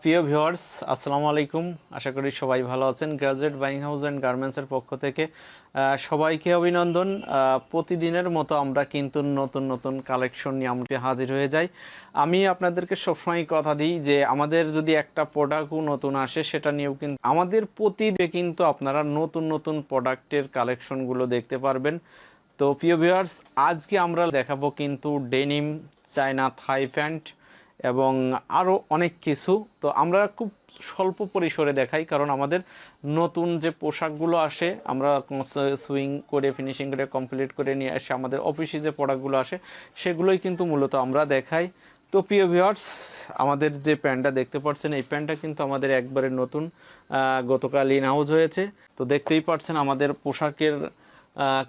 প্রিয় ভিউয়ার্স, আসসালামু আলাইকুম। আশা করি সবাই ভালো আছেন। গ্রাজুয়েট বাইং হাউস অ্যান্ড গার্মেন্টসের পক্ষ থেকে সবাইকে অভিনন্দন। প্রতিদিনের মতো আমরা কিন্তু নতুন নতুন কালেকশন নিয়ে আমরা হাজির হয়ে যাই। আমি আপনাদেরকে সবসময় কথা দিই যে আমাদের যদি একটা প্রোডাক্টও নতুন আসে সেটা নিয়েও কিন্তু আমাদের প্রতিদিন কিন্তু আপনারা নতুন নতুন প্রোডাক্টের কালেকশনগুলো দেখতে পারবেন। তো প্রিয় ভিউয়ার্স, আজকে আমরা দেখাবো কিন্তু ডেনিম, চায়না থাই প্যান্ট এবং আরও অনেক কিছু। তো আমরা খুব স্বল্প পরিসরে দেখাই, কারণ আমাদের নতুন যে পোশাকগুলো আসে আমরা সুইং করে ফিনিশিং করে কমপ্লিট করে নিয়ে এসে আমাদের অফিসে যে প্রোডাক্টগুলো আসে সেগুলোই কিন্তু মূলত আমরা দেখাই। তো প্রিয় ভিউয়ার্স, আমাদের যে প্যান্টটা দেখতে পাচ্ছেন এই প্যান্টটা কিন্তু আমাদের একবারে নতুন, গতকাল ইন হাউস হয়েছে। তো দেখতেই পাচ্ছেন আমাদের পোশাকের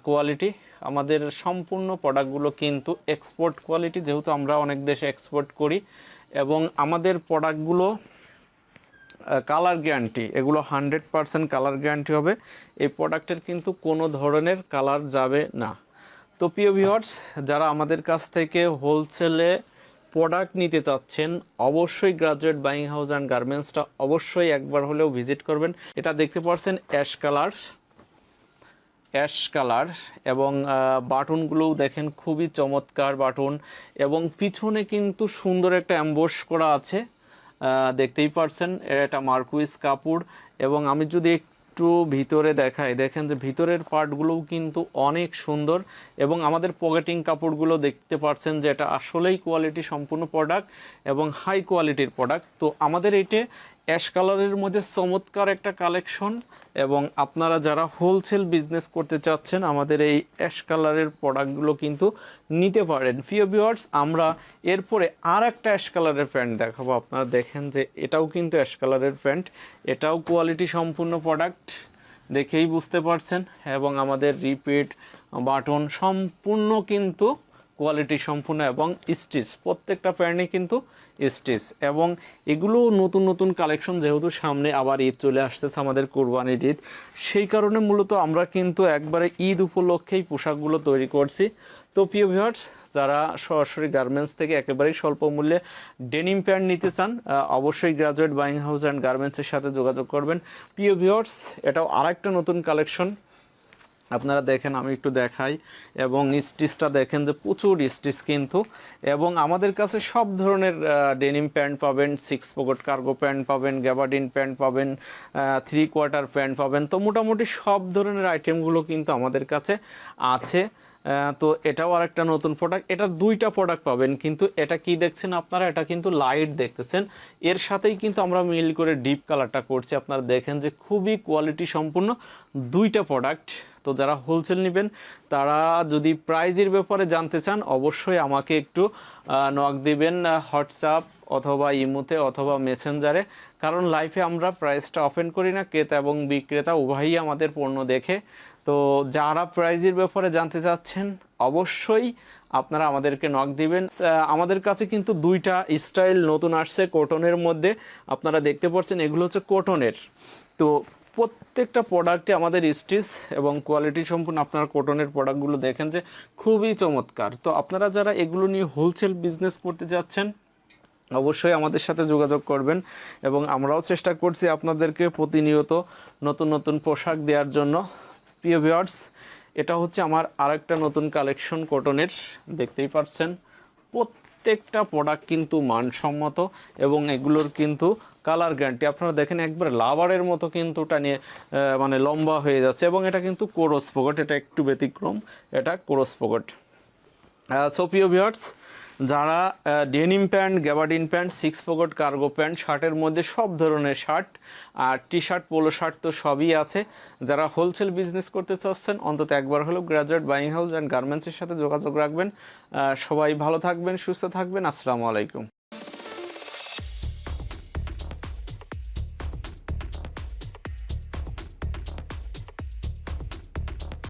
কোয়ালিটি, আমাদের সম্পূর্ণ প্রোডাক্টগুলো কিন্তু এক্সপোর্ট কোয়ালিটি, যেহেতু আমরা অনেক দেশে এক্সপোর্ট করি। এবং আমাদের প্রোডাক্টগুলো কালার গ্যারান্টি, এগুলো 100% কালার গ্যারান্টি হবে। এই প্রোডাক্টের কিন্তু কোনো ধরনের কালার যাবে না। তো প্রিয় ভিউয়ার্স, যারা আমাদের কাছ থেকে হোলসেলে প্রোডাক্ট নিতে চাচ্ছেন অবশ্যই গ্রাজুয়েট বাইং হাউস অ্যান্ড গার্মেন্টসটা অবশ্যই একবার হলেও ভিজিট করবেন। এটা দেখতে পাচ্ছেন অ্যাশ কালার এবং বাটনগুলোও দেখেন খুবই চমৎকার বাটন, এবং পিছনে কিন্তু সুন্দর একটা অ্যাম্বোস করা আছে, দেখতেই পারছেন। এটা মার্কুইস কাপড়। এবং আমি যদি একটু ভিতরে দেখাই, দেখেন যে ভিতরের পার্টগুলোও কিন্তু অনেক সুন্দর, এবং আমাদের পকেটিং কাপড়গুলো দেখতে পাচ্ছেন যে এটা আসলেই কোয়ালিটি সম্পূর্ণ প্রোডাক্ট এবং হাই কোয়ালিটির প্রোডাক্ট। তো আমাদের এইটে অ্যাশ কালারের মধ্যে চমৎকার একটা কালেকশন, এবং আপনারা যারা হোলসেল বিজনেস করতে চাচ্ছেন আমাদের এই অ্যাশ কালারের প্রোডাক্টগুলো কিন্তু নিতে পারেন। প্রিয় ভিউয়ার্স, আমরা এরপরে আর একটা অ্যাশ কালারের প্যান্ট দেখাবো। আপনারা দেখেন যে এটাও কিন্তু অ্যাশ কালারের প্যান্ট, এটাও কোয়ালিটি সম্পূর্ণ প্রোডাক্ট, দেখেই বুঝতে পারছেন। এবং আমাদের রিপিট বাটন সম্পূর্ণ কিন্তু কোয়ালিটি সম্পূর্ণ, এবং স্টিচ প্রত্যেকটা প্যান্টে কিন্তু স্টিচ। এবং এগুলো নতুন নতুন কালেকশন, যেহেতু সামনে আবার ঈদ চলে আসতেছে, আমাদের কোরবানির ঈদ, সেই কারণে মূলত আমরা কিন্তু একবারে ঈদ উপলক্ষেই পোশাকগুলো তৈরি করছি। তো প্রিয় ভিউয়ার্স, যারা সরাসরি গার্মেন্টস থেকে একেবারেই স্বল্প মূল্যে ডেনিম প্যান্ট নিতে চান অবশ্যই গ্রাজুয়েট বাইং হাউস অ্যান্ড গার্মেন্টসের সাথে যোগাযোগ করবেন। প্রিয় ভিউয়ার্স, এটাও আরেকটা নতুন কালেকশন, আপনারা দেখেন, আমি একটু দেখাই। এবং স্টিচটা দেখেন যে প্রচুর স্টিচ কিন্তু। এবং আমাদের কাছে সব ধরনের ডেনিম প্যান্ট পাবেন, 6 পকেট কার্গো প্যান্ট পাবেন, গ্যাবার্ডিন প্যান্ট পাবেন, 3/4 প্যান্ট পাবেন। তো মোটামুটি সব ধরনের আইটেমগুলো কিন্তু আমাদের কাছে আছে। তো এটাও আরেকটা নতুন প্রোডাক্ট, এটা দুইটা প্রোডাক্ট পাবেন। কিন্তু এটা কি দেখছেন আপনারা, এটা কিন্তু লাইট দেখতেছেন, এর সাথেই কিন্তু আমরা মিল করে ডিপ কালারটা করছি। আপনারা দেখেন যে খুবই কোয়ালিটি সম্পূর্ণ দুইটা প্রোডাক্ট। তো যারা হোলসেল নেবেন তারা যদি প্রাইজের ব্যাপারে জানতে চান অবশ্যই আমাকে একটু নক দিবেন, হোয়াটসঅ্যাপ অথবা ইমোতে অথবা মেসেঞ্জারে, কারণ লাইভে আমরা প্রাইসটা ওপেন করি না। ক্রেতা এবং বিক্রেতা উভয়ই আমাদের পণ্য দেখে। তো যারা প্রাইজের ব্যাপারে জানতে চাচ্ছেন অবশ্যই আপনারা আমাদেরকে নক দিবেন। আমাদের কাছে কিন্তু দুইটা স্টাইল নতুন আসছে কটনের মধ্যে, আপনারা দেখতে পাচ্ছেন এগুলো হচ্ছে কটনের। তো প্রত্যেকটা প্রোডাক্টে আমাদের স্টিচ এবং কোয়ালিটি সম্পূর্ণ, আপনারা কটনের প্রোডাক্টগুলো দেখেন যে খুবই চমৎকার। তো আপনারা যারা এগুলো নিয়ে হোলসেল বিজনেস করতে যাচ্ছেন অবশ্যই আমাদের সাথে যোগাযোগ করবেন, এবং আমরাও চেষ্টা করছি আপনাদেরকে প্রতিনিয়ত নতুন নতুন পোশাক দেওয়ার জন্য। প্রিয় ভিউয়ার্স, এটা হচ্ছে আমার আরেকটা নতুন কালেকশন কটনের, দেখতেই পাচ্ছেন প্রত্যেকটা প্রোডাক্ট কিন্তু মানসম্মত, এবং এগুলোর কিন্তু কালার গ্যারান্টি। আপনারা দেখেন একবার লাভারের মতো কিন্তু এটা নিয়ে মানে লম্বা হয়ে যাচ্ছে, এবং এটা কিন্তু কোরস পকেট, এটা একটু ব্যতিক্রম, এটা কোরস পকেট। সো প্রিয় ভিউয়ার্স, যারা denim pant, gabardine pant, 6 pocket cargo pant, শার্টের মধ্যে সব ধরনের শার্ট আর টি শার্ট, পোলো শার্ট তো সবই আছে। যারা হোলসেল বিজনেস করতে চাচ্ছেন অন্তত একবার হলেও গ্রাজুয়েট বাইং হাউস অ্যান্ড গার্মেন্টসের সাথে যোগাযোগ রাখবেন। সবাই ভালো থাকবেন, সুস্থ থাকবেন। আসসালামু আলাইকুম।